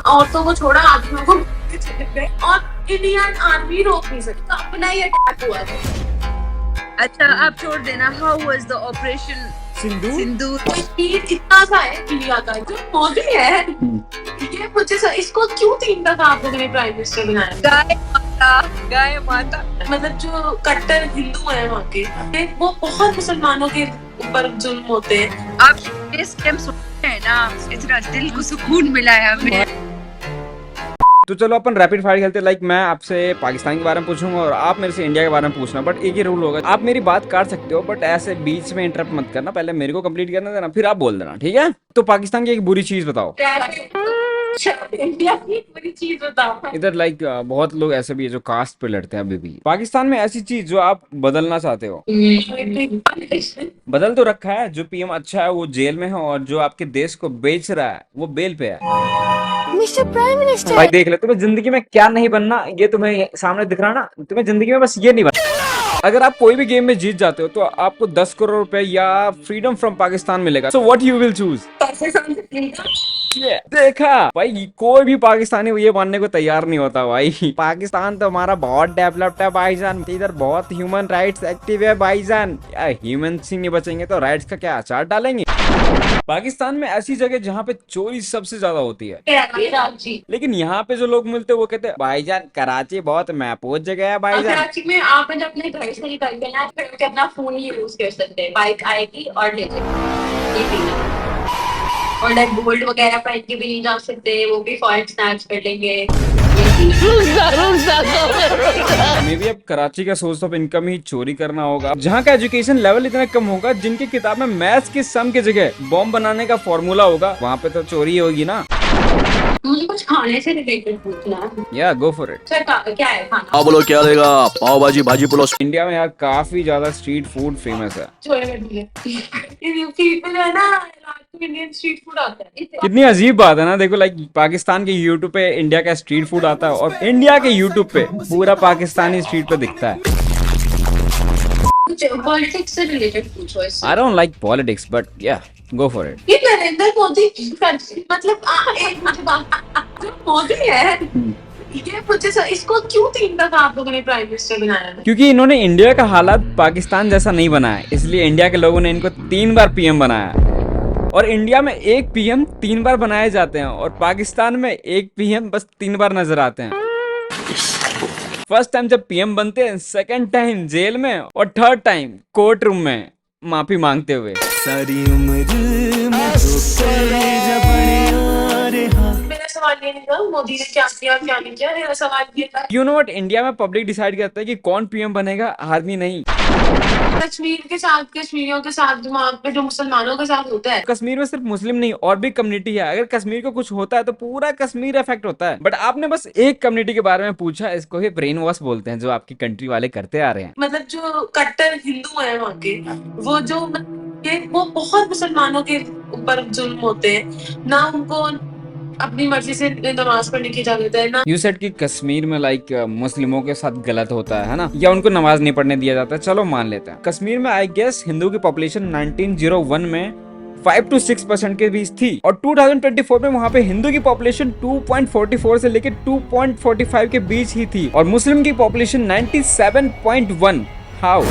औरतों को छोड़ा आदमियों को चले गए और इंडियन आर्मी रोक नहीं सकता, अपना ही अटैक हुआ था। अच्छा आप छोड़ देना, हाउ वाज द ऑपरेशन सिंदूर? इतना सा है इंडिया का जो मोदी है, ये मुझे इसको क्यों 3 दफा आप लोगों ने प्राइम मिनिस्टर बनाया? गाय माता मतलब जो कट्टर हिंदू है वहाँ के, वो बहुत मुसलमानों के ऊपर जुल्म होते हैं। आप इस टाइम सुनते हैं ना, इतना दिल को सुकून मिला है हमें। तो चलो अपन रैपिड फायर खेलते हैं। लाइक मैं आपसे पाकिस्तान के बारे में पूछूंगा और आप मेरे से इंडिया के बारे में पूछना, बट एक ही रूल होगा, आप मेरी बात काट सकते हो बट ऐसे बीच में इंटरप्ट मत करना, पहले मेरे को कंप्लीट करने देना फिर आप बोल देना, ठीक है? तो पाकिस्तान की एक बुरी चीज बताओ। इंडिया की एक बड़ी चीज बताओ। इधर लाइक बहुत लोग ऐसे भी है जो कास्ट पे लड़ते हैं अभी भी। पाकिस्तान में ऐसी चीज जो आप बदलना चाहते हो? बदल तो रखा है, जो पीएम अच्छा है वो जेल में है और जो आपके देश को बेच रहा है वो बेल पे है। मिस्टर प्राइम मिनिस्टर, भाई देख ले, तुम्हें जिंदगी में क्या नहीं बनना ये तुम्हें सामने दिख रहा ना, तुम्हें जिंदगी में बस ये नहीं बनना। अगर आप कोई भी गेम में जीत जाते हो तो आपको 10 करोड़ रुपए या फ्रीडम फ्रॉम पाकिस्तान मिलेगा। So what you will choose? देखा भाई, कोई भी पाकिस्तानी ये मानने को तैयार नहीं होता भाई। पाकिस्तान तो हमारा बहुत डेवलप्ड है भाईजान, इधर बहुत ह्यूमन राइट्स एक्टिव है भाईजान। ह्यूमन ही नहीं बचेंगे तो राइट्स का क्या अचार डालेंगे? पाकिस्तान में ऐसी जगह जहाँ पे चोरी सबसे ज्यादा होती है, कराची। लेकिन यहाँ पे जो लोग मिलते हैं वो कहते हैं भाईजान कराची बहुत महफूज जगह है भाईजान। कराची में आप जब अपने घर से निकलते हैं फिर अपना फोन ही यूज कर सकते हैं, बाइक आएगी और ले जाएगी, और लाइक गोल्ड वगैरह पहन के भी नहीं जा सकते, वो भी फॉरेन स्नैच कर लेंगे। मे भी अब कराची का सोर्स ऑफ इनकम ही चोरी करना होगा, जहाँ का एजुकेशन लेवल इतना कम होगा, जिनकी किताब में मैथ्स की सम की जगह बॉम्ब बनाने का फॉर्मूला होगा, वहाँ पे तो चोरी होगी ना। मुझे कुछ खाने से रिलेटेड पूछना है। या गो फॉर इट। सर क्या है खाना? हाँ बोलो, क्या लेगा? पाव भाजी, भाजी पुलाव। इंडिया में यार काफी ज्यादा स्ट्रीट फूड फेमस है। इंडियन स्ट्रीट फूड आता है। कितनी अजीब बात है ना। देखो लाइक पाकिस्तान के यूट्यूब पे इंडिया का स्ट्रीट फूड आता है और इंडिया के यूट्यूब पे पूरा पाकिस्तानी स्ट्रीट पे दिखता है। पॉलिटिक्स से रिलेटेड पूछो इससे। I don't like politics, but yeah, go for it. ये नरेंद्र मोदी मतलब एक मुझे बात, जो मोदी है ये मुझे इसको क्यों 3 दफा आप लोगों ने प्राइम मिनिस्टर बनाया है? क्योंकि इन्होंने इंडिया का हालात पाकिस्तान जैसा नहीं बनाया, इसलिए इंडिया के लोगों ने इनको 3 बार पीएम बनाया। और इंडिया में एक पीएम 3 बार बनाए जाते हैं और पाकिस्तान में एक पीएम बस 3 बार नजर आते हैं। फर्स्ट टाइम जब पीएम बनते हैं, सेकंड टाइम जेल में और थर्ड टाइम कोर्ट रूम में माफी मांगते हुए। सारी उम्र मेरा सवाल ये नहीं था मोदी ने क्या किया क्या नहीं किया, मेरा सवाल ये था यू नो व्हाट, इंडिया में पब्लिक डिसाइड करता है कि कौन पीएम बनेगा, आर्मी नहीं। कश्मीर के साथ, कश्मीरियों के साथ वहाँ पे जो मुसलमानों के साथ होता है। कश्मीर में सिर्फ मुस्लिम नहीं और भी कम्युनिटी है, अगर कश्मीर को कुछ होता है तो पूरा कश्मीर इफेक्ट होता है। बट आपने बस एक कम्युनिटी के बारे में पूछा, इसको ही ब्रेन वॉश बोलते हैं, जो आपकी कंट्री वाले करते आ रहे हैं। मतलब जो कट्टर हिंदू है वहाँ के, वो जो वो बहुत मुसलमानों के ऊपर जुल्म होते हैं ना, उनको अपनी मर्जी से नमाज पढ़ने की इजाजत है ना। यू सेड कि कश्मीर में लाइक मुस्लिमों के साथ गलत होता है ना, या उनको नमाज नहीं पढ़ने दिया जाता है, चलो मान लेते हैं। कश्मीर में आई गेस हिंदू की पॉपुलेशन 1901 में 5 to 6% के बीच थी और 2024 में वहाँ पे हिंदू की पॉपुलेशन 2.44 से लेकर 2.45 के बीच ही थी और मुस्लिम की population 97.1। How?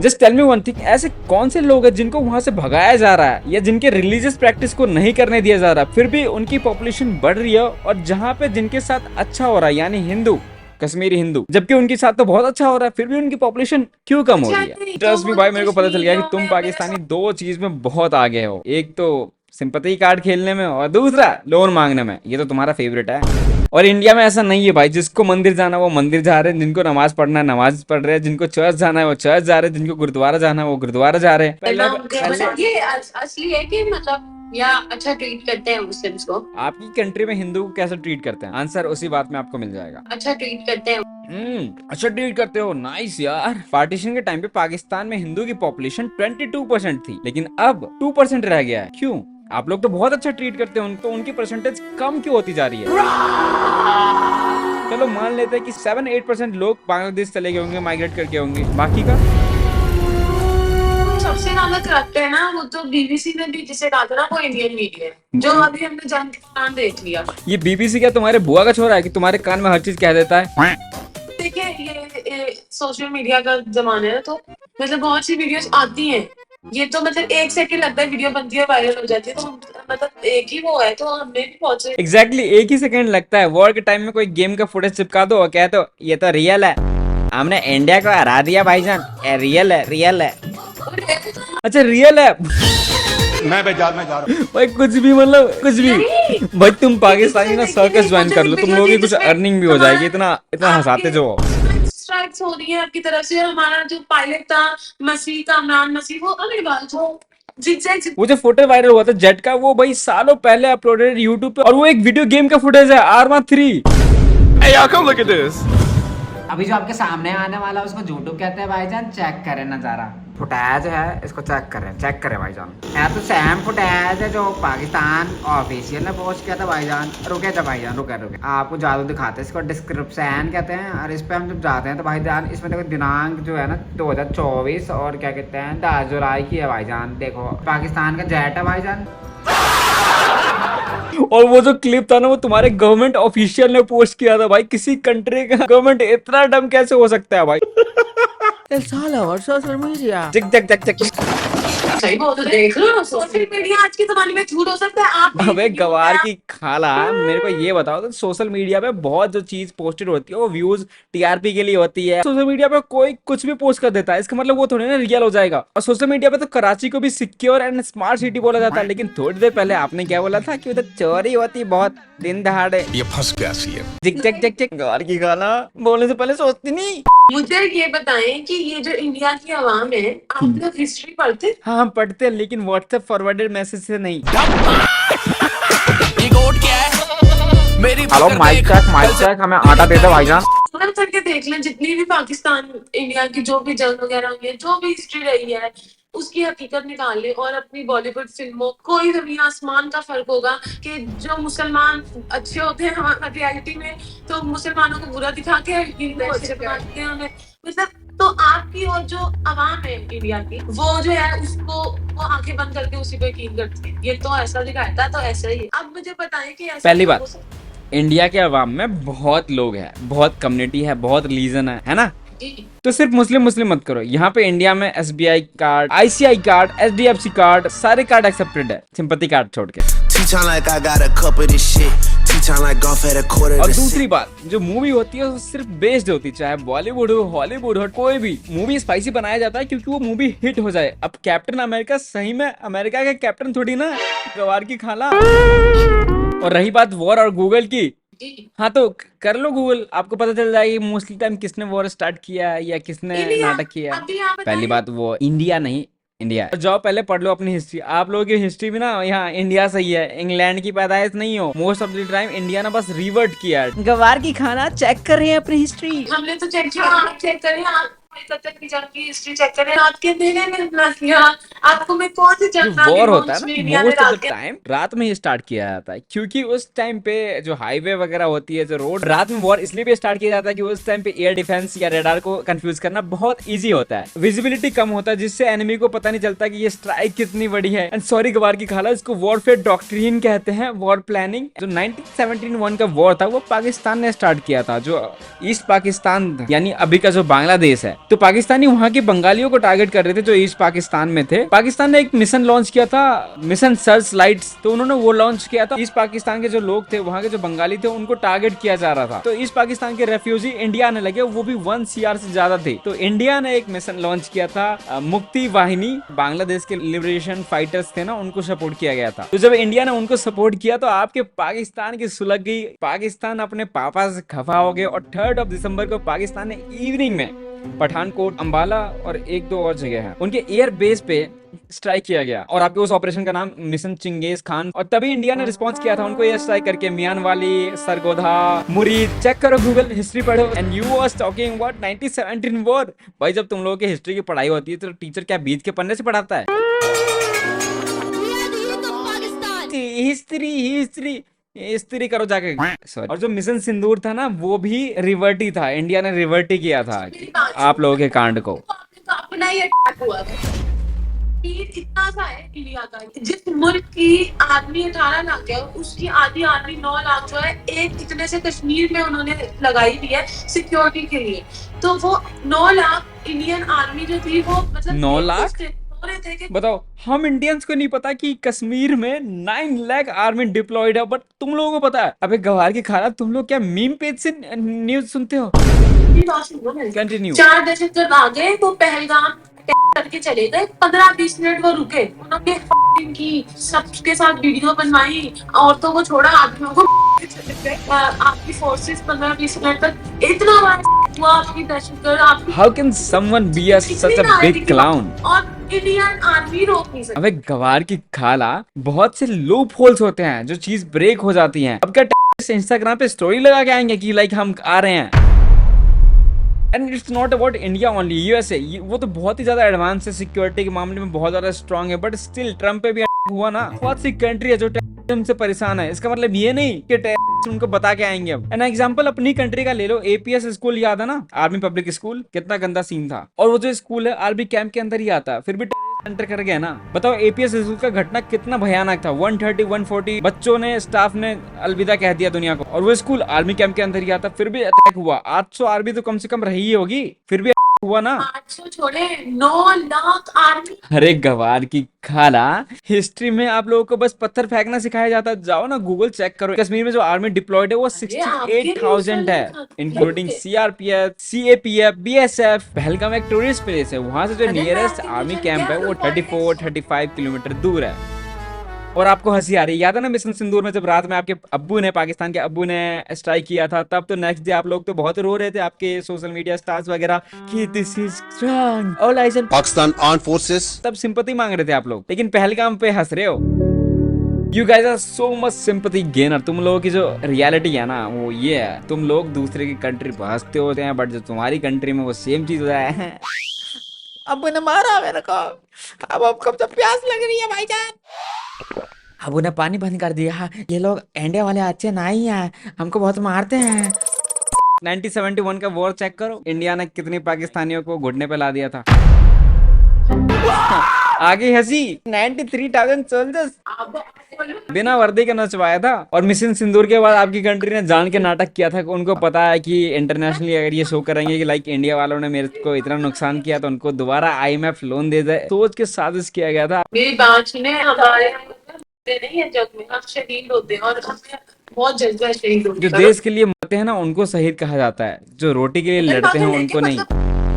Just tell me one thing, ऐसे कौन से लोग हैं जिनको वहां से भगाया जा रहा है या जिनके रिलीजियस प्रैक्टिस को नहीं करने दिया जा रहा, फिर भी उनकी पॉपुलेशन बढ़ रही है, और जहाँ पे जिनके साथ अच्छा हो रहा है यानी हिंदू, कश्मीरी हिंदू, जबकि उनके साथ तो बहुत अच्छा हो रहा है, फिर भी उनकी पॉपुलेशन क्यों कम हो रही है? ट्रस्ट मी भाई, मेरे को पता चल गया कि तुम पाकिस्तानी 2 चीज में बहुत आगे हो, एक तो सिंपैथी कार्ड खेलने में और दूसरा लोन मांगने में। ये तो तुम्हारा फेवरेट है। और इंडिया में ऐसा नहीं है भाई, जिसको मंदिर जाना है वो मंदिर जा रहे हैं, जिनको नमाज पढ़ना है नमाज पढ़ रहे हैं, जिनको चर्च जाना है वो चर्च जा रहे हैं, जिनको गुरुद्वारा जाना है वो गुरुद्वारा जा रहे हैं। मतलब ये असली है कि मतलब या अच्छा ट्रीट करते हैं मुस्लिम्स को? आपकी कंट्री में हिंदू को कैसे ट्रीट करते हैं? आंसर उसी बात में आपको मिल जाएगा। अच्छा ट्रीट करते हैं। अच्छा ट्रीट करते हो, नाइस यार। पार्टीशन के टाइम पे पाकिस्तान में हिंदू की पॉपुलेशन 22% थी, लेकिन अब 2% रह गया है। क्यों? आप लोग तो बहुत अच्छा ट्रीट करते हो, तो उनकी परसेंटेज कम क्यों होती जा रही है? चलो मान लेते हैं कि 7-8% लोग बांग्लादेश चले गए होंगे, माइग्रेट करके होंगे, बाकी का सबसे ज्यादा करप्ट है ना वो तो बीबीसी ने भी जिसे कहा था ना वो इंडियन मीडिया है जो अभी हमने जान देख लिया। ये बीबीसी क्या तुम्हारे बुआ का छोरा है कि तुम्हारे कान में हर चीज कह देता है? देखिए ये सोशल मीडिया का जमाना है तो मतलब बहुत सी वीडियोस आती हैं। ये तो मतलब 1 सेकंड लगता है वीडियो बनती है वायरल हो जाती है तो मतलब एक ही वो है तो हमने भी पहुंचे। एग्जैक्टली एक ही सेकंड लगता है। वॉर के टाइम में कोई गेम का फुटेज चिपका दो और कह दो ये तो रियल है, हमने इंडिया को हरा दिया भाईजान, रियल है रियल है। अच्छा रियल है मैं बाजार में जा रहा हूँ भाई, कुछ भी मतलब कुछ भी भाई। तुम पाकिस्तानी ना सर्कस ज्वाइन कर लो, तुम लोगों की कुछ अर्निंग भी हो जाएगी। इतना इतना हंसाते जो स्ट्राइक्स हो रही है आपकी तरफ से। हमारा जो पायलट था मसीह का, इमरान मसीह, वो अग्रवाल जो वो जो फोटो वायरल हुआ था जेट का, वो भाई सालों पहले अपलोडेड यूट्यूब पे, और वो एक वीडियो गेम का फुटेज है R3। Hey y'all, come look at this. अभी जो आपके सामने आने वाला है उसको यूट्यूब कहते हैं भाईजान। चेक करें नज़ारा, फुटेज है, इसको चेक करें भाईजान। है तो सेम फुटेज है जो पाकिस्तान ऑफिशियल ने पोस्ट किया था भाईजान। रुके थे भाईजान, रुके आपको जादू दिखाते हैं। इसको डिस्क्रिप्शन कहते हैं और इस पे हम जब जाते हैं तो भाईजान इसमें देखो दिनांक जो है ना 2024 और क्या कहते हैं 10 जुलाई की है भाईजान। देखो पाकिस्तान का जेट है भाईजान। और वो जो क्लिप था ना वो तुम्हारे गवर्नमेंट ऑफिशियल ने पोस्ट किया था भाई। किसी कंट्री का गवर्नमेंट इतना डम कैसे हो सकता है भाई? सोशल मीडिया सही बोल देख लो। सोशल मीडिया आज के जमाने में झूठ हो सकता है। आप अबे गवार की खाला, मेरे को ये बताओ तो सोशल मीडिया पे बहुत जो चीज पोस्टेड होती है वो व्यूज TRP के लिए होती है। सोशल मीडिया पे कोई कुछ भी पोस्ट कर देता है, इसका मतलब वो थोड़ी ना रियल हो जाएगा। और सोशल मीडिया पे तो कराची को भी सिक्योर एंड स्मार्ट सिटी बोला जाता है, लेकिन थोड़ी देर पहले आपने क्या बोला था कि उधर चोरी होती बहुत दिन दहाड़े। ये फंस गया सी जिक गवार की खाला बोलने से पहले सोचती नहीं। मुझे ये बताएं कि ये जो इंडिया की आवाम है, आप लोग हिस्ट्री पढ़ते? हाँ हम पढ़ते हैं, लेकिन व्हाट्सएप फॉरवर्डेड मैसेज से नहीं। ये कोड क्या है? मेरी हेलो माइक चेक, हमें आटा दे दो भाईजान। सर्च करके देख लें जितनी भी पाकिस्तान इंडिया की जो भी जंग वगैरह हुई है, जो भी हिस्ट्री रही है उसकी हकीकत निकाल ले। और अपनी बॉलीवुड फिल्मों कोई जमीन आसमान का फर्क होगा कि जो मुसलमान अच्छे होते हैं हमारे रियलिटी में तो मुसलमानों को बुरा दिखा के हिंदू अच्छे बनाते हैं उन्हें। मतलब तो आपकी और जो आवाम है इंडिया की वो जो है उसको वो आंखें बंद करके उसी पे यकीन करती है। ये तो ऐसा दिखाता है तो ऐसा ही है। अब मुझे बताएं कि ऐसा पहली क्यों बात, हो सकता है? इंडिया के अवाम में बहुत लोग हैं, बहुत कम्युनिटी है, बहुत रिलीजन है ना? जी। तो सिर्फ मुस्लिम मत करो। यहाँ पे इंडिया में SBI card, ICI card, HDFC card, सारे कार्ड एक्सेप्टेड है, सिंपैथी कार्ड छोड़ के। और दूसरी बात, जो मूवी होती है वो सिर्फ बेस्ड होती है, चाहे बॉलीवुड हो, हॉलीवुड हो, कोई भी मूवी स्पाइसी बनाया जाता है क्योंकि वो मूवी हिट हो जाए। अब कैप्टन अमेरिका सही में अमेरिका के कैप्टन थोड़ी ना, गवार की खाला। और रही बात वॉर और गूगल की, हाँ तो कर लो गूगल, आपको पता चल जाएगी मोस्टली टाइम किसने वॉर स्टार्ट किया या किसने नाटक किया। अभी आप पहली बात वो इंडिया नहीं, इंडिया। जाओ पहले पढ़ लो अपनी हिस्ट्री। आप लोगों की हिस्ट्री में ना यहाँ इंडिया सही है, इंग्लैंड की पैदाइश नहीं हो। Most of the time India ने बस रिवर्ट किया है। गवार की खाना चेक कर रहे हैं अपनी हिस्ट्री। हमने तो चेक किया, आप चेक करें। आप की हिस्ट्री चेक करें। रात के दिन में अपना किया आपको मैं कौन सी जंग वॉर होता है ना मोस्ट ऑफ द टाइम रात में ही स्टार्ट किया जाता है, क्योंकि उस टाइम पे जो हाईवे वगैरह होती है, जो रोड, रात में वॉर इसलिए भी स्टार्ट किया जाता है कि उस टाइम पे एयर डिफेंस या रेडार को कंफ्यूज करना बहुत इजी होता है, विजिबिलिटी कम होता है, जिससे एनिमी को पता नहीं चलता कि ये स्ट्राइक कितनी बड़ी है। एंड सॉरी गवार की खाला, इसको वॉरफेयर डॉक्ट्रिन कहते हैं, वॉर प्लानिंग। जो 1971 का वॉर था वो पाकिस्तान ने स्टार्ट किया था, जो ईस्ट पाकिस्तान यानी अभी का जो बांग्लादेश है। तो पाकिस्तानी वहां के बंगालियों को टारगेट कर रहे थे जो ईस्ट पाकिस्तान में थे। पाकिस्तान ने एक मिशन लॉन्च किया था, मिशन सर्च लाइट्स, तो उन्होंने वो लॉन्च किया था। ईस्ट पाकिस्तान के जो लोग थे, वहां के जो बंगाली थे, उनको टारगेट किया जा रहा था। तो ईस्ट पाकिस्तान के रेफ्यूजी इंडिया आने लगे, वो भी 1 CR से ज्यादा थे। तो इंडिया ने एक मिशन लॉन्च किया था, मुक्ति वाहिनी। बांग्लादेश के लिबरेशन फाइटर्स थे ना, उनको सपोर्ट किया गया था। तो जब इंडिया ने उनको सपोर्ट किया तो आपके पाकिस्तान की सुलग गई, पाकिस्तान अपने पापा से खफा हो गए। और 3 दिसंबर को पाकिस्तान ने इवनिंग में पठानकोट, अंबाला और 1-2 और जगह है, उनके एयर बेस पे स्ट्राइक किया गया। और आपके उस ऑपरेशन का नाम मिशन चिंगेज खान। और तभी इंडिया ने रिस्पांस किया था उनको एयर स्ट्राइक करके, मियानवाली, सरगोधा, मुरीद। चेक करो गूगल, हिस्ट्री पढ़ो। And you was talking about 1917 war. भाई जब तुम लोगों की हिस्ट्री की पढ़ाई होती है तो टीचर क्या बीच के पन्ने से पढ़ाता है? हिस्ट्री स्त्री करो जाके। सॉरी। और जो मिशन सिंदूर था ना, वो भी रिवर्ट ही था, इंडिया ने रिवर्ट ही किया था आप लोगों के कांड को। अपना ही अटैक हुआ था। कश्मीर इतना सा है इंडिया का, जिस मुल्क की आदमी 18 लाख है उसकी आधी आदमी 9 लाख जो है एक इतने से कश्मीर में उन्होंने लगाई हुई है सिक्योरिटी के लिए। तो वो 9 लाख इंडियन आर्मी जो थी वो मतलब 9 लाख? हो रहे थे कि बताओ, हम इंडियंस को नहीं पता कि कश्मीर में 9 लाख आर्मी डिप्लॉयड है, बट तुम लोगों को पता है। अबे गवार की खाना, तुम लोग क्या मीम पेज से न्यूज सुनते हो? कंटिन्यू। 4 दशक आ गए वो पहलगाम करके चले गए, 15-20 मिनट वो रुके, उन्होंने की सबके साथ वीडियो बनवाई, औरतों को छोड़ा, आदमियों को चले गए। आपकी फोर्सेस 15-20 मिनट तक इतना हुआ, आपकी दहशतगर्द आपकी how can someone be a such a big clown? और इंडियन आर्मी रोक नहीं सकती। अबे गवार की खाला, बहुत से लूप होल्स होते हैं जो चीज ब्रेक हो जाती हैं। अब क्या इंस्टाग्राम पे स्टोरी लगा के आएंगे कि लाइक हम आ रहे हैं? And it's not about India only, USA वो तो बहुत ही ज्यादा एडवांस है, सिक्योरिटी के मामले में बहुत ज्यादा स्ट्रांग है, बट स्टिल ट्रम्प पे भी हुआ ना। बहुत सी कंट्री है जो टेररिज्म से परेशान है। इसका मतलब ये नहीं कि टेररिस्ट उनको बता के आएंगे। अब एन एग्जांपल अपनी कंट्री का ले लो, एपीएस स्कूल याद है ना, आर्मी पब्लिक स्कूल, कितना गंदा सीन था। और वो जो स्कूल है आर्मी कैंप के अंदर ही आता है, फिर भी एंटर कर गया ना। बताओ एपीएस स्कूल का घटना कितना भयानक था। 130-140 बच्चों ने, स्टाफ ने अलविदा कह दिया दुनिया को, और वो स्कूल आर्मी कैंप के अंदर ही आता, फिर भी अटैक हुआ। 800 आर्मी तो कम से कम रही होगी, फिर भी हुआ ना। 800 छोड़े, 9 लाख आर्मी। अरे गवार की खाला, हिस्ट्री में आप लोगों को बस पत्थर फेंकना सिखाया जाता। जाओ ना गूगल चेक करो, कश्मीर में जो आर्मी डिप्लॉयड है वो 68,000 है, including CRPF, CAPF, BSF. Pahalgam एक टूरिस्ट प्लेस है, वहां से जो नियरेस्ट आर्मी कैंप है वो 34-35 किलोमीटर दूर है। और आपको हंसी आ रही है, याद है ना मिशन सिंदूर में जब रात में आपके अब्बू ने, पाकिस्तान के अब्बू ने स्ट्राइक किया था, तब तो नेक्स्ट डे आप लोग तो बहुत रो रहे थे, आपके सोशल मीडिया स्टार्स वगैरह, कि this is strong all eyes. Pakistan armed forces. तब सिंपैथी मांग रहे थे आप लोग, लेकिन पहलगाम पे हंस रहे हो। You guys are so much sympathy gainer. तुम लोगों की जो रियलिटी है ना वो ये है, तुम लोग दूसरे की कंट्री पर हंसते होते हैं, बट जो तुम्हारी कंट्री में वो सेम चीज हो रहा है। अब्बू ने मारा मेरे को, अब कब तक प्यास लग रही है भाईजान। अबू ने पानी बंद कर दिया, ये लोग इंडिया वाले अच्छे नहीं हैं, हमको बहुत मारते हैं। 1971 का वॉर चेक करो, इंडिया ने कितनी पाकिस्तानियों को घुटने पे ला दिया था। आगे हंसी, 93,000 सोल्जर्स बिना वर्दी के नचवाया था। और मिशन सिंदूर के बाद आपकी कंट्री ने जान के नाटक किया था कि उनको पता है कि इंटरनेशनली अगर ये शो करेंगे कि लाइक इंडिया वालों ने मेरे को इतना नुकसान किया तो उनको दोबारा आईएमएफ लोन दे दे, सोच के साजिश किया गया था। मेरी बात सुने, हमारे नहीं है जग में, हम शहीद होते हैं और हमें बहुत जज्बा है शहीद होने जो का। देश के लिए मरते हैं ना उनको शहीद कहा जाता है, जो रोटी के लिए लड़ते हैं उनको नहीं।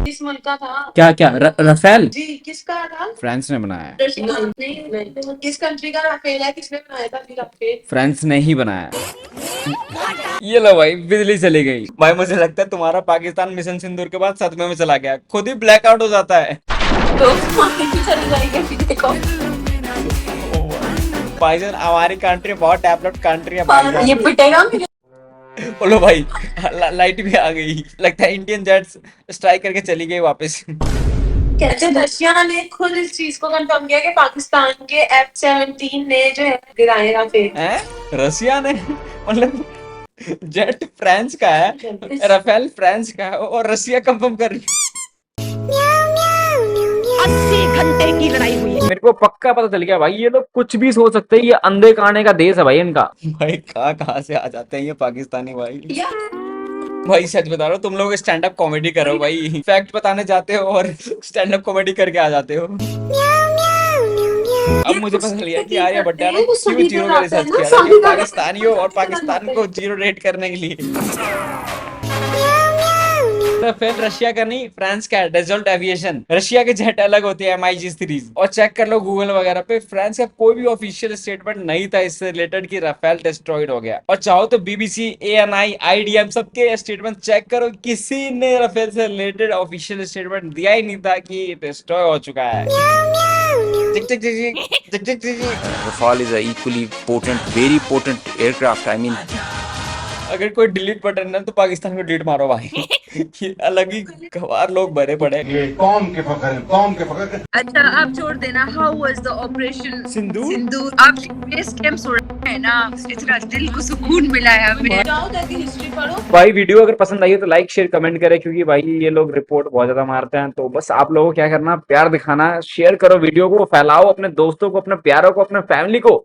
किस मुल्क का था? क्या राफेल जी किसका था? फ्रांस ने बनाया। नहीं, किस कंट्री का राफेल है? किसने बनाया था फिर राफेल? फ्रांस ने ही बनाया। ये लो भाई, बिजली चली गई। भाई मुझे लगता है तुम्हारा पाकिस्तान मिशन सिंदूर के बाद सदमे में चला गया, खुद ही ब्लैकआउट हो जाता है। तो चली जाएगी देखो। भाईजान हमारी कंट्री बहुत डेवलप्ड कंट्री है भाईजान। ये पिटेगा मुझे। बोलो भाई, लाइट भी आ गई, लगता है इंडियन जेट्स स्ट्राइक करके चली गई वापस। कहते रशिया ने खुद इस चीज को कंफर्म किया कि पाकिस्तान के F-17 ने जो है गिराए राफेल। रशिया ने, मतलब जेट फ्रांस का है, राफेल फ्रांस का है, और रशिया कंफर्म कर रही है। 80 घंटे की लड़ाई हुई है। मेरे को पक्का पता चल गया भाई, ये लोग कुछ भी सोच सकते हैं, ये अंधे काने का देश है भाई इनका। भाई कहाँ से आ जाते हैं ये पाकिस्तानी भाई। भाई सच बता रहा हूँ, तुम लोग स्टैंड अप कॉमेडी करो भाई, फैक्ट बताने जाते हो और स्टैंड अप कॉमेडी करके आ जाते हो। अब मुझे पता चल गया कि आर्या भट्टा ने क्यों जीरो का रिसर्च किया था, कि पाकिस्तानियों और पाकिस्तान को जीरो रेट करने के लिए। राफेल रशिया का नहीं, फ्रांस का है, डेजोल्ट एविएशन। रशिया के जेट अलग होते हैं, MiG सीरीज। और चेक कर लो गूगल वगैरह पे, फ्रांस का कोई भी ऑफिशियल स्टेटमेंट नहीं था इससे रिलेटेड कि राफेल डिस्ट्रॉयड हो गया। और चाहो तो BBC, ANI, IDM सबके स्टेटमेंट चेक करो, किसी ने राफेल से रिलेटेड ऑफिशियल स्टेटमेंट दिया ही नहीं था कि डिस्ट्रॉय हो चुका है। Rafale is a equally potent, very potent aircraft. I mean, अगर कोई डिलीट बटन है तो पाकिस्तान को डिलीट मारो भाई। ये अलग ही गंवार लोग भरे पड़े हैं। ये कौम के फकर अच्छा आप छोड़ देना, हाउ वाज द ऑपरेशन सिंदूर? आप बेस कैंप है ना, इतना दिल को सुकून मिला है हमें। जाओ जाके हिस्ट्री पढ़ो। भाई वीडियो अगर पसंद आई है तो लाइक शेयर कमेंट करें, क्योंकि भाई ये लोग रिपोर्ट बहुत ज्यादा मारते हैं। तो बस आप लोगों को क्या करना, प्यार दिखाना, शेयर करो वीडियो को, फैलाओ अपने दोस्तों को, अपने प्यारों को, अपने फैमिली को।